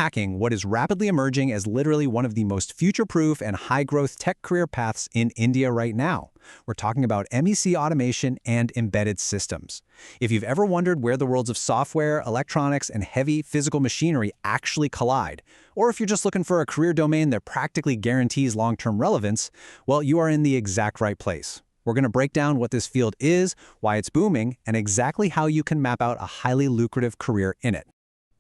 unpacking what is rapidly emerging as literally one of the most future-proof and high-growth tech career paths in India right now. We're talking about MEC automation and embedded systems. If you've ever wondered where the worlds of software, electronics, and heavy physical machinery actually collide, or if you're just looking for a career domain that practically guarantees long-term relevance, well, you are in the exact right place. We're going to break down what this field is, why it's booming, and exactly how you can map out a highly lucrative career in it.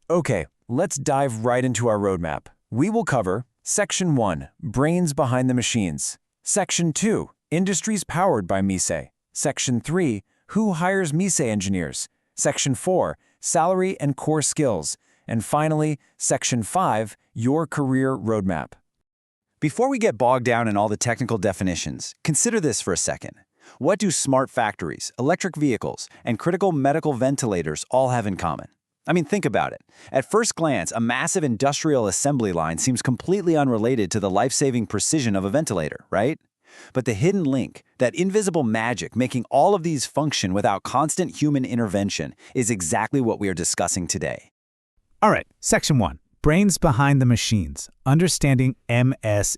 Okay, let's dive right into our roadmap. We will cover Section 1, Brains Behind the Machines. Section 2, Industries Powered by MESE. Section 3, Who Hires MESE Engineers? Section 4, Salary and Core Skills. And finally, Section 5, Your Career Roadmap. Before we get bogged down in all the technical definitions, consider this for a second. What do smart factories, electric vehicles, and critical medical ventilators all have in common? I mean, think about it. At first glance, a massive industrial assembly line seems completely unrelated to the life-saving precision of a ventilator, right? But the hidden link, that invisible magic making all of these function without constant human intervention, is exactly what we are discussing today. All right, Section 1, Brains Behind the Machines, Understanding MESE.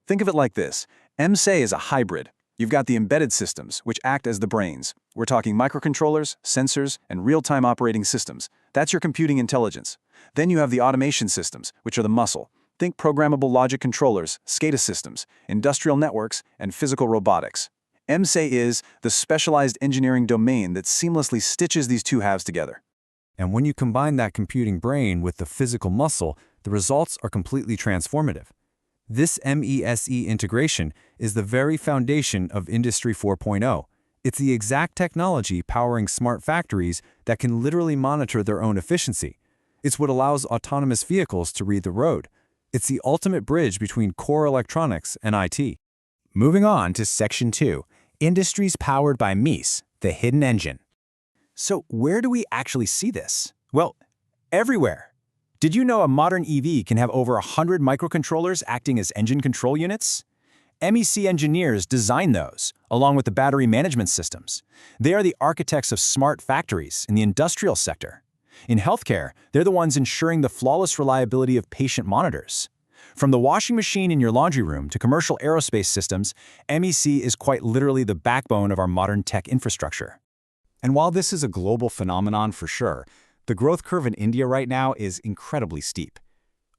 Think of it like this. MESE is a hybrid. You've got the embedded systems, which act as the brains. We're talking microcontrollers, sensors, and real-time operating systems. That's your computing intelligence. Then you have the automation systems, which are the muscle. Think programmable logic controllers, SCADA systems, industrial networks, and physical robotics. MESE is the specialized engineering domain that seamlessly stitches these two halves together. And when you combine that computing brain with the physical muscle, the results are completely transformative. This MESE integration is the very foundation of Industry 4.0. It's the exact technology powering smart factories that can literally monitor their own efficiency. It's what allows autonomous vehicles to read the road. It's the ultimate bridge between core electronics and IT. Moving on to Section 2, Industries Powered by MESE, the hidden engine. So where do we actually see this? Well, everywhere. Did you know a modern EV can have over 100 microcontrollers acting as engine control units? MEC engineers design those, along with the battery management systems. They are the architects of smart factories in the industrial sector. In healthcare, they're the ones ensuring the flawless reliability of patient monitors. From the washing machine in your laundry room to commercial aerospace systems, MEC is quite literally the backbone of our modern tech infrastructure. And while this is a global phenomenon for sure, the growth curve in India right now is incredibly steep.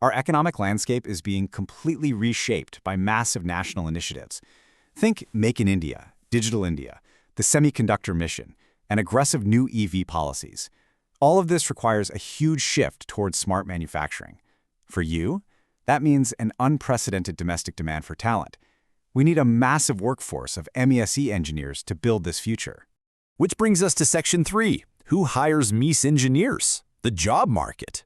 Our economic landscape is being completely reshaped by massive national initiatives. Think Make in India, Digital India, the semiconductor mission, and aggressive new EV policies. All of this requires a huge shift towards smart manufacturing. For you, that means an unprecedented domestic demand for talent. We need a massive workforce of MESE engineers to build this future. Which brings us to Section 3, Who Hires MESE Engineers? The job market.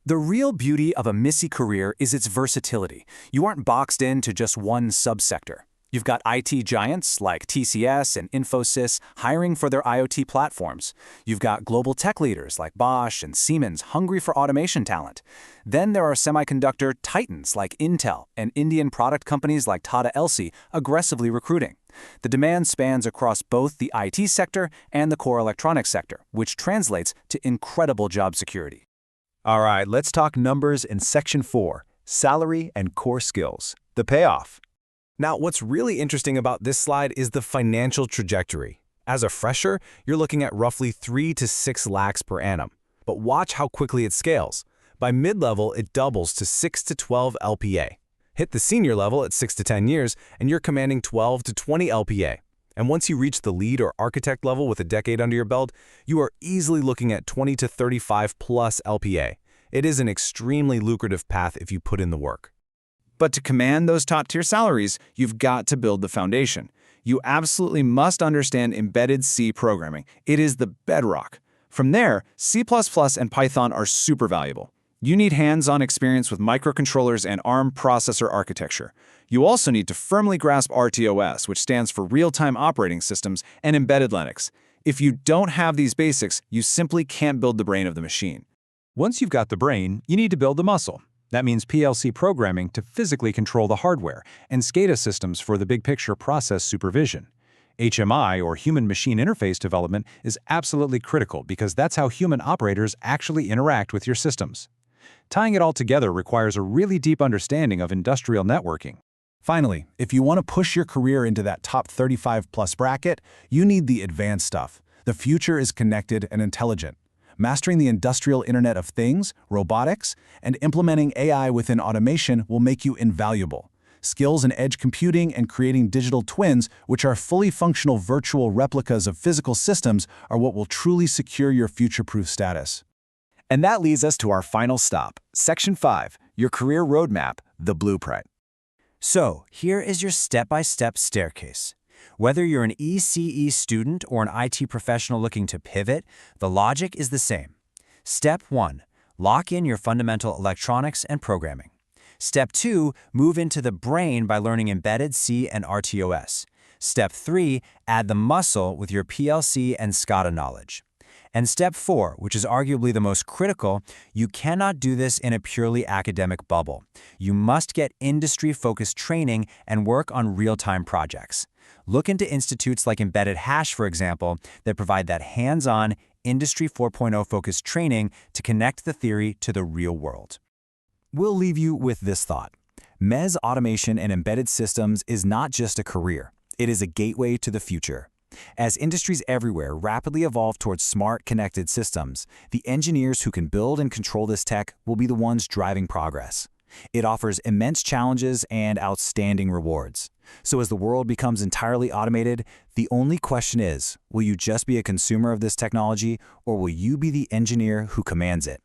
The real beauty of a MESE career is its versatility. You aren't boxed into just one subsector. You've got IT giants like TCS and Infosys hiring for their IoT platforms. You've got global tech leaders like Bosch and Siemens hungry for automation talent. Then there are semiconductor titans like Intel and Indian product companies like Tata Elxsi aggressively recruiting. The demand spans across both the IT sector and the core electronics sector, which translates to incredible job security. All right, let's talk numbers in Section 4, Salary and Core Skills, the payoff. Now, what's really interesting about this slide is the financial trajectory. As a fresher, you're looking at roughly 3 to 6 lakhs per annum. But watch how quickly it scales. By mid-level, it doubles to 6 to 12 LPA. Hit the senior level at 6 to 10 years, and you're commanding 12 to 20 LPA. And once you reach the lead or architect level with a decade under your belt, you are easily looking at 20 to 35 plus LPA. It is an extremely lucrative path if you put in the work. But to command those top-tier salaries, you've got to build the foundation. You absolutely must understand embedded C programming. It is the bedrock. From there, C++ and Python are super valuable. You need hands-on experience with microcontrollers and ARM processor architecture. You also need to firmly grasp RTOS, which stands for Real-Time Operating Systems, and embedded Linux. If you don't have these basics, you simply can't build the brain of the machine. Once you've got the brain, you need to build the muscle. That means PLC programming to physically control the hardware, and SCADA systems for the big-picture process supervision. HMI, or human-machine interface development, is absolutely critical because that's how human operators actually interact with your systems. Tying it all together requires a really deep understanding of industrial networking. Finally, if you want to push your career into that top 35-plus bracket, you need the advanced stuff. The future is connected and intelligent. Mastering the industrial Internet of Things, robotics, and implementing AI within automation will make you invaluable. Skills in edge computing and creating digital twins, which are fully functional virtual replicas of physical systems, are what will truly secure your future-proof status. And that leads us to our final stop, Section 5, your career roadmap, the blueprint. So, here is your step-by-step staircase. Whether you're an ECE student or an IT professional looking to pivot, the logic is the same. Step 1. Lock in your fundamental electronics and programming. Step 2. Move into the brain by learning embedded C and RTOS. Step 3. Add the muscle with your PLC and SCADA knowledge. And Step 4, which is arguably the most critical, you cannot do this in a purely academic bubble. You must get industry-focused training and work on real-time projects. Look into institutes like Embedded Hash, for example, that provide that hands-on, Industry 4.0 focused training to connect the theory to the real world. We'll leave you with this thought. MESE automation and embedded systems is not just a career. It is a gateway to the future. As industries everywhere rapidly evolve towards smart, connected systems, the engineers who can build and control this tech will be the ones driving progress. It offers immense challenges and outstanding rewards. So as the world becomes entirely automated, the only question is, will you just be a consumer of this technology, or will you be the engineer who commands it?